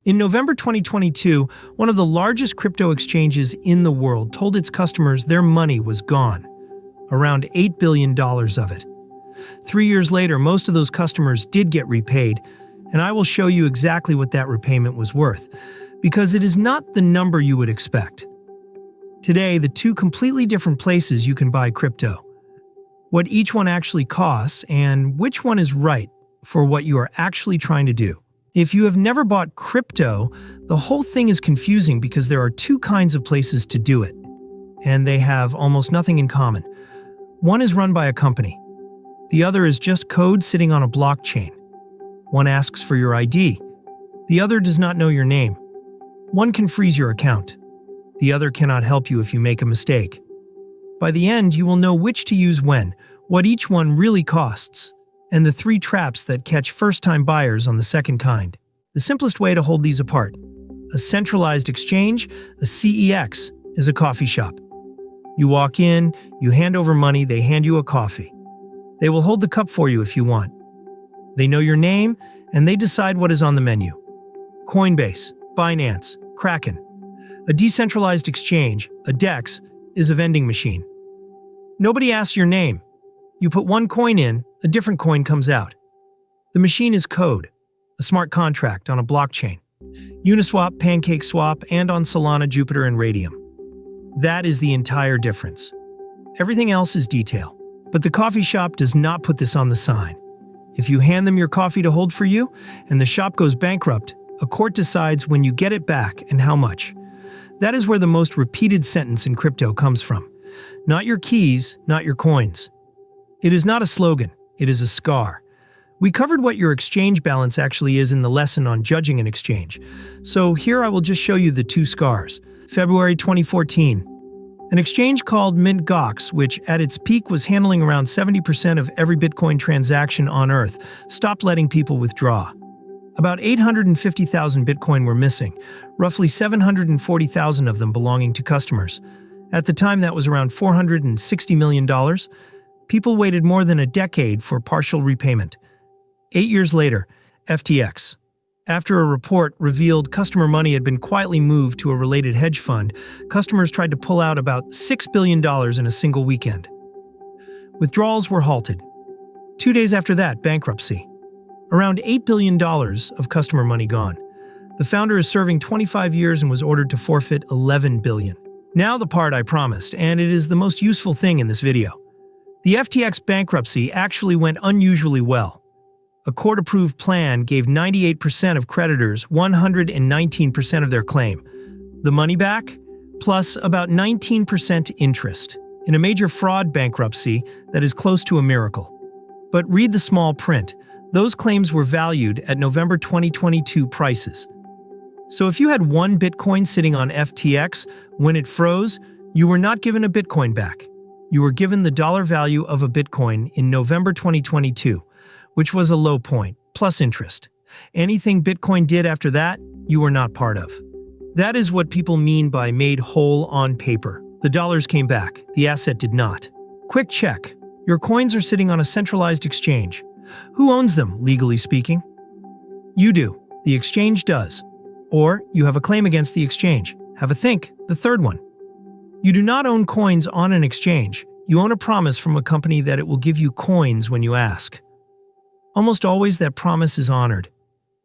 In November 2022, one of the largest crypto exchanges in the world told its customers their money was gone, around $8 billion of it. 3 years later, most of those customers did get repaid, and I will show you exactly what that repayment was worth, because it is not the number you would expect. Today, the two completely different places you can buy crypto, what each one actually costs, and which one is right for what you are actually trying to do. If you have never bought crypto, the whole thing is confusing because there are two kinds of places to do it, and they have almost nothing in common. One is run by a company. The other is just code sitting on a blockchain. One asks for your ID. The other does not know your name. One can freeze your account. The other cannot help you if you make a mistake. By the end, you will know which to use when, what each one really costs, and the three traps that catch first-time buyers on the second kind. The simplest way to hold these apart: a centralized exchange, a CEX, is a coffee shop. You walk in, you hand over money, they hand you a coffee. They will hold the cup for you if you want. They know your name, and they decide what is on the menu. Coinbase, Binance, Kraken. A decentralized exchange, a DEX, is a vending machine. Nobody asks your name. You put one coin in, a different coin comes out. The machine is code, a smart contract on a blockchain. Uniswap, PancakeSwap, and on Solana, Jupiter, and Radium. That is the entire difference. Everything else is detail. But the coffee shop does not put this on the sign. If you hand them your coffee to hold for you, and the shop goes bankrupt, a court decides when you get it back and how much. That is where the most repeated sentence in crypto comes from. Not your keys, not your coins. It is not a slogan, it is a scar. We covered what your exchange balance actually is in the lesson on judging an exchange. So here I will just show you the two scars. February 2014. An exchange called Mint Gox, which at its peak was handling around 70% of every Bitcoin transaction on Earth, stopped letting people withdraw. About 850,000 Bitcoin were missing, roughly 740,000 of them belonging to customers. At the time, that was around $460 million. People waited more than a decade for partial repayment. 8 years later, FTX. After a report revealed customer money had been quietly moved to a related hedge fund, customers tried to pull out about $6 billion in a single weekend. Withdrawals were halted. 2 days after that, bankruptcy. Around $8 billion of customer money gone. The founder is serving 25 years and was ordered to forfeit $11 billion. Now the part I promised, and it is the most useful thing in this video. The FTX bankruptcy actually went unusually well. A court-approved plan gave 98% of creditors 119% of their claim. The money back, plus about 19% interest. In a major fraud bankruptcy, that is close to a miracle. But read the small print. Those claims were valued at November 2022 prices. So if you had one Bitcoin sitting on FTX, when it froze, you were not given a Bitcoin back. You were given the dollar value of a Bitcoin in November 2022, which was a low point, plus interest. Anything Bitcoin did after that, you were not part of. That is what people mean by made whole on paper. The dollars came back, the asset did not. Quick check. Your coins are sitting on a centralized exchange. Who owns them, legally speaking? You do. The exchange does. Or you have a claim against the exchange. Have a think, the third one. You do not own coins on an exchange. You own a promise from a company that it will give you coins when you ask. Almost always that promise is honored.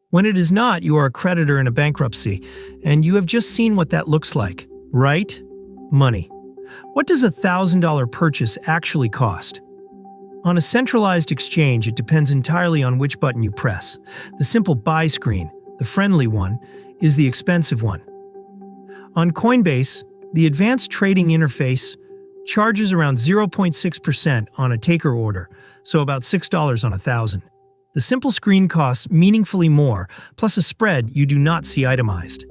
When it is not, you are a creditor in a bankruptcy, and you have just seen what that looks like, right? Money. What does a $1,000 purchase actually cost? On a centralized exchange, it depends entirely on which button you press. The simple buy screen, the friendly one, is the expensive one. On Coinbase, the advanced trading interface charges around 0.6% on a taker order, so about $6 on 1,000. The simple screen costs meaningfully more, plus a spread you do not see itemized.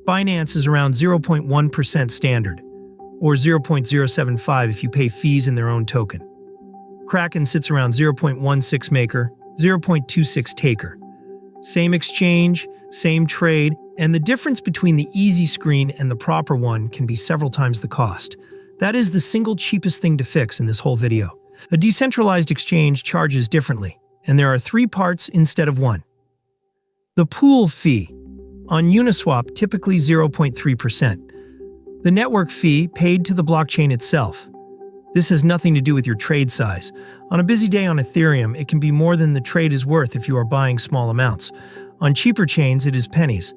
Binance is around 0.1% standard, or 0.075 if you pay fees in their own token. Kraken sits around 0.16 maker, 0.26 taker. Same exchange, same trade, and the difference between the easy screen and the proper one can be several times the cost. That is the single cheapest thing to fix in this whole video. A decentralized exchange charges differently, and there are 3 parts instead of 1. The pool fee. On Uniswap, typically 0.3%. The network fee paid to the blockchain itself. This has nothing to do with your trade size. On a busy day on Ethereum, it can be more than the trade is worth if you are buying small amounts. On cheaper chains, it is pennies.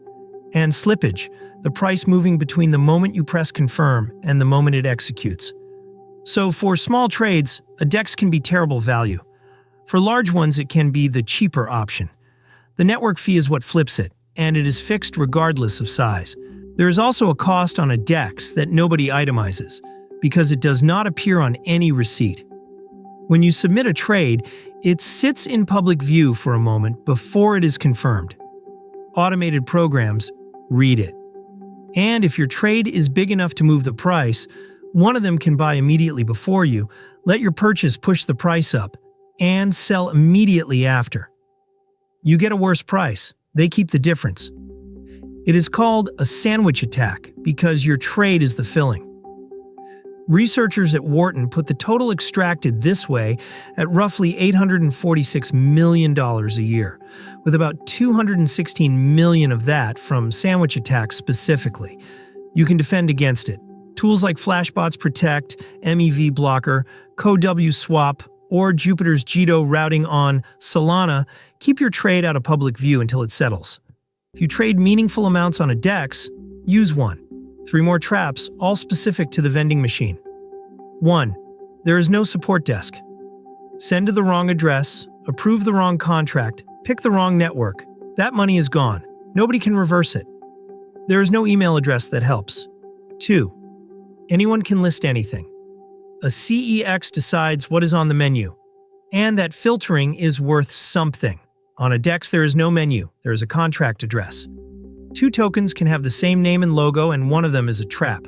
And slippage, the price moving between the moment you press confirm and the moment it executes. So for small trades, a DEX can be terrible value. For large ones, it can be the cheaper option. The network fee is what flips it, and it is fixed regardless of size. There is also a cost on a DEX that nobody itemizes, because it does not appear on any receipt. When you submit a trade, it sits in public view for a moment before it is confirmed. Automated programs read it. And if your trade is big enough to move the price, one of them can buy immediately before you, let your purchase push the price up, and sell immediately after. You get a worse price. They keep the difference. It is called a sandwich attack because your trade is the filling. Researchers at Wharton put the total extracted this way at roughly $846 million a year, with about $216 million of that from sandwich attacks specifically. You can defend against it. Tools like Flashbots Protect, MEV Blocker, CoW Swap, or Jupiter's Jito routing on Solana keep your trade out of public view until it settles. If you trade meaningful amounts on a DEX, use one. 3 more traps, all specific to the vending machine. 1. There is no support desk. Send to the wrong address, approve the wrong contract, pick the wrong network. That money is gone. Nobody can reverse it. There is no email address that helps. 2. Anyone can list anything. A CEX decides what is on the menu, and that filtering is worth something. On a DEX, there is no menu. There is a contract address. 2 tokens can have the same name and logo, and one of them is a trap.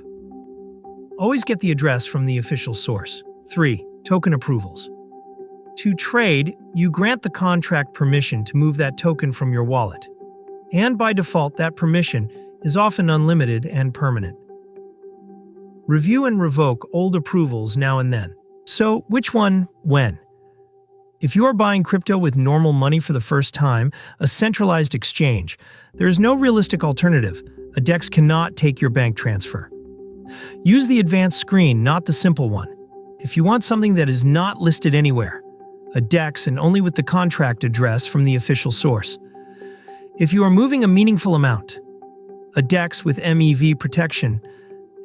Always get the address from the official source. 3. Token approvals. To trade, you grant the contract permission to move that token from your wallet. And by default, that permission is often unlimited and permanent. Review and revoke old approvals now and then. So, which one, when? If you are buying crypto with normal money for the first time, a centralized exchange, there is no realistic alternative. A DEX cannot take your bank transfer. Use the advanced screen, not the simple one. If you want something that is not listed anywhere, a DEX and only with the contract address from the official source. If you are moving a meaningful amount, a DEX with MEV protection,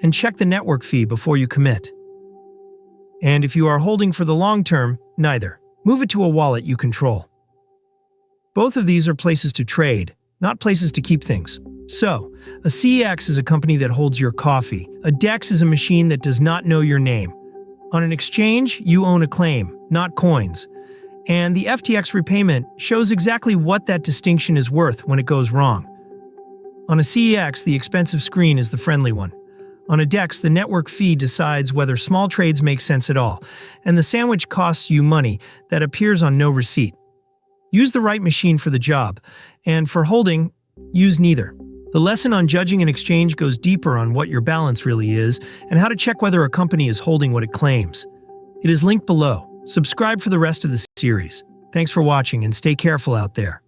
and check the network fee before you commit. And if you are holding for the long term, neither. Move it to a wallet you control. Both of these are places to trade, not places to keep things. So, a CEX is a company that holds your coffee. A DEX is a machine that does not know your name. On an exchange, you own a claim, not coins. And the FTX repayment shows exactly what that distinction is worth when it goes wrong. On a CEX, the expensive screen is the friendly one. On a DEX, the network fee decides whether small trades make sense at all, and the sandwich costs you money that appears on no receipt. Use the right machine for the job, and for holding, use neither. The lesson on judging an exchange goes deeper on what your balance really is and how to check whether a company is holding what it claims. It is linked below. Subscribe for the rest of the series. Thanks for watching and stay careful out there.